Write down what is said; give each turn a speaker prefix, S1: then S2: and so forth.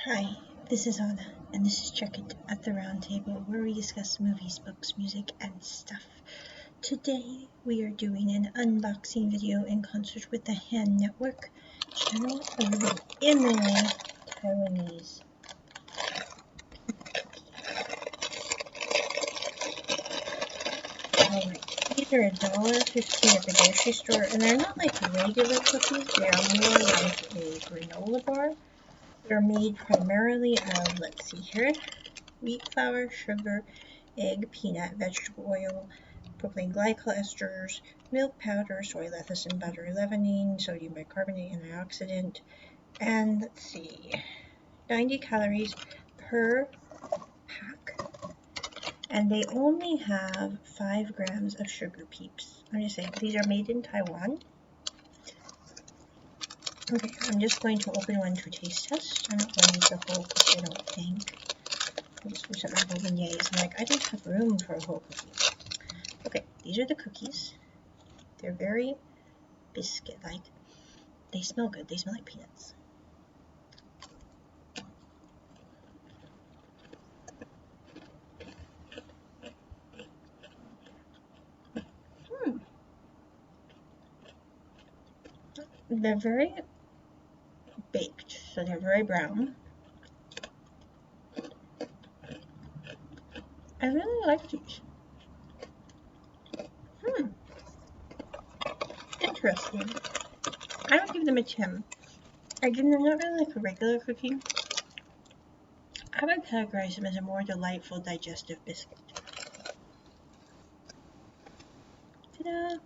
S1: Hi, this is Onna, and this is Check It at the Round Table, where we discuss movies, books, music, and stuff. Today, we are doing an unboxing video in concert with the Han Network channel of the IMEI Taiwanese. Alright, these are $1.15 at the grocery store, and they're not like regular cookies, they are more like a granola bar. They're made primarily of, let's see here, wheat flour, sugar, egg, peanut, vegetable oil, propylene glycol esters, milk powder, soy lettuce and butter, leavening, sodium bicarbonate, antioxidant, and let's see, 90 calories per pack. And they only have 5 grams of sugar peeps. I'm just saying, these are made in Taiwan. Okay, I'm just going to open one to taste test. I'm not going to use the whole cookie, I don't think. I'll just push out my whole beignets. I'm like, I don't have room for a whole cookie. Okay, these are the cookies. They're very biscuit-like. They smell good. They smell like peanuts. They're very baked, so they're very brown. I really like these. Interesting. I don't give them a 10. I give them not really like a regular cookie. I would categorize them as a more delightful digestive biscuit. Ta-da!